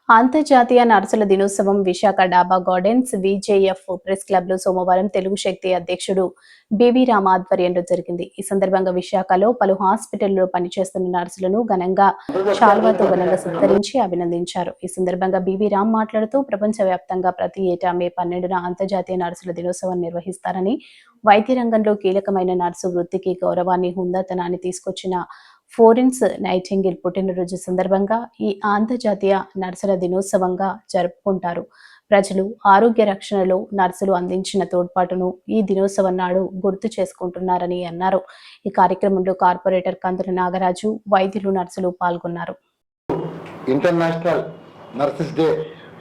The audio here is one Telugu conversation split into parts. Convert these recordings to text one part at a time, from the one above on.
అంతర్జాతీయ నర్సుల దినోత్సవం విశాఖ డాబా గార్డెన్స్ విజేఎఫ్ ప్రెస్ క్లబ్ లో సోమవారం తెలుగు శక్తి అధ్యక్షుడు బివి రామ్ ఆధ్వర్యంలో జరిగింది. ఈ సందర్భంగా విశాఖలో పలు హాస్పిటల్లో పనిచేస్తున్న నర్సులను ఘనంగా శాల్వాతో ఘనంగా సత్కరించి అభినందించారు. ఈ సందర్భంగా బివి రామ్ మాట్లాడుతూ ప్రపంచవ్యాప్తంగా ప్రతి ఏటా మే 12న అంతర్జాతీయ నర్సుల దినోత్సవం నిర్వహిస్తారని, వైద్య రంగంలో కీలకమైన నర్సు వృత్తికి గౌరవాన్ని, హుందాతనాన్ని తీసుకొచ్చిన ఫ్లోరెన్స్ నైటింగేల్ పుట్టినరోజు సందర్భంగా ఈ అంతర్జాతీయ నర్సుల దినోత్సవంగా జరుపుకుంటారు. ప్రజలు ఆరోగ్య రక్షణలో నర్సులు అందించిన తోడ్పాటును ఈ దినోత్సవం నాడు గుర్తు చేసుకుంటున్నారని అన్నారు. ఈ కార్యక్రమంలో కార్పొరేటర్ కందుల నాగరాజు, వైద్యులు, నర్సులు పాల్గొన్నారు. ఇంటర్నేషనల్ నర్సెస్ డే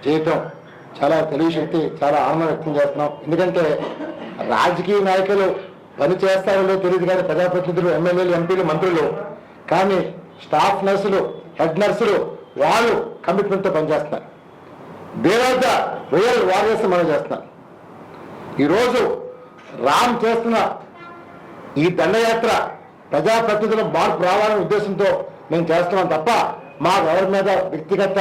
చేయటం చాలా తెలియశక్తి చాలా ఆనందం వ్యక్తం చేస్తున్నాం. ఎందుకంటే రాజకీయ నాయకులు పని చేస్తారో తెలియదు, కానీ ప్రజాప్రతినిధులు, ఎమ్మెల్యేలు, ఎంపీలు, మంత్రులు, కానీ స్టాఫ్ నర్సులు, హెడ్ నర్సులు వాళ్ళు కమిట్మెంట్తో పనిచేస్తున్నారు. There are the real warriors మనం చేస్తున్నాం. ఈరోజు రామ్ చేస్తున్న ఈ దండయాత్ర ప్రజాప్రతినిధుల మార్పు రావాలనే ఉద్దేశంతో మేము చేస్తున్నాం తప్ప మా ఎవరి మీద వ్యక్తిగత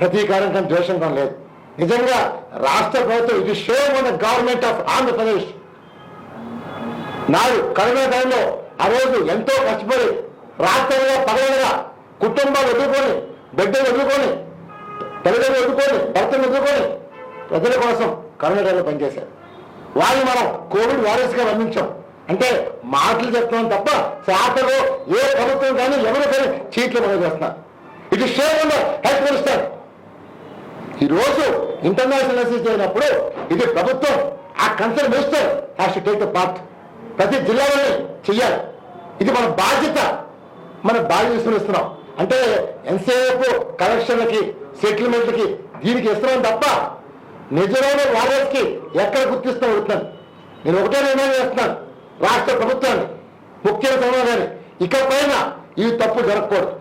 ప్రతీకారం కానీ ద్వేషం కానీ లేదు. నిజంగా రాష్ట్ర ప్రభుత్వం ఇది shame on the government of Andhra Pradesh. నాడు కరోనా టైంలో ఆ రోజు ఎంతో కష్టపడి రాష్ట్రంగా పగలగా కుటుంబాలు వదులుకొని, బిడ్డలు వదులుకొని, తల్లిదండ్రులు వదులుకొని, భర్తలు వదులుకొని ప్రజల కోసం కరోనా టైంలో పనిచేశారు. వాళ్ళు మనం కోవిడ్ వారియర్స్గా వర్ణించాం. అంటే మాటలు చెప్తున్నాం తప్ప శాఖలో ఏ ప్రభుత్వం కానీ ఎవరు కానీ చీట్లు మనం చేస్తున్నారు. ఇది షేమ్ హెల్త్ మినిస్టర్. ఈరోజు ఇంటర్నేషనల్ నర్సెస్ అయినప్పుడు ఇది ప్రభుత్వం, ఆ concern minister has to take the part. ప్రతి జిల్లాలోనే చెయ్యాలి. ఇది మన బాధ్యత. మన బాధ్యత ఇస్తున్నాం. అంటే ఎంతసేపు కలెక్షన్లకి, సెటిల్మెంట్లకి దీనికి ఇస్తున్నాం తప్ప నిజమైన వారియర్స్కి ఎక్కడ గుర్తిస్తూ ఉంటున్నాను. నేను ఒకటే నిర్ణయం చేస్తున్నాను, రాష్ట్ర ప్రభుత్వాన్ని, ముఖ్య సమాధాన్ని, ఇకపైన ఈ తప్పు జరగకూడదు.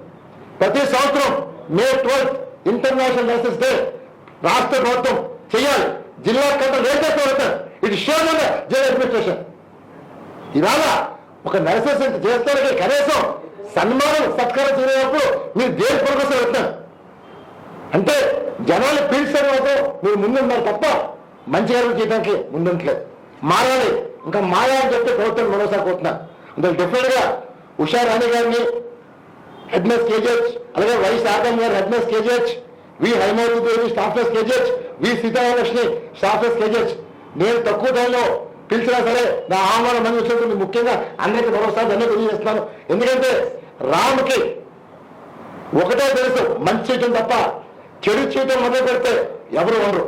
ప్రతి సంవత్సరం మే 12 ఇంటర్నేషనల్ నర్సెస్ డే రాష్ట్ర ప్రభుత్వం చేయాలి. జిల్లా కంటే ఏదైతే ఇది షేర్ జిల్లా అడ్మినిస్ట్రేషన్. ఇవాళ ఒక నర్సెస్ చేస్తానికి కనీసం సన్మానం సత్కారం చేయనప్పుడు మీరు దేని పర్పస్ వెళ్తున్నారు అంటే జనాలు పీల్చడంతో మీరు ముందున్నారు తప్ప మంచి గారు చేయడానికి ముందుంటలేదు. మారాలి. ఇంకా మాయా అని చెప్తే ప్రభుత్వం మరోసారి కోరుతున్నారు. అందులో డెఫినెట్ గా ఉషా రాణి గారిని హెడ్ నర్స్ కేజీహెచ్, అలాగే వై శారదం గారు హెడ్ నర్స్ కేజీహెచ్, వి హైమావతి దేవి స్టాఫ్ నర్స్ కేజీహెచ్, వి సీతారామలక్ష్మి స్టాఫ్ నర్స్ కేజీహెచ్ నేను తక్కువ టైంలో పిలిచినా సరే నా ఆహ్వానం మంది వచ్చినప్పుడు ముఖ్యంగా అందరికీ మరోసారి ధన్యవాదాలు తెలియజేస్తున్నాను. ఎందుకంటే రాముకి ఒకటే తెలుసు, మంచి చేయటం తప్ప చెడు చేయటం మొదలు పెడితే ఎవరు ఉండరు.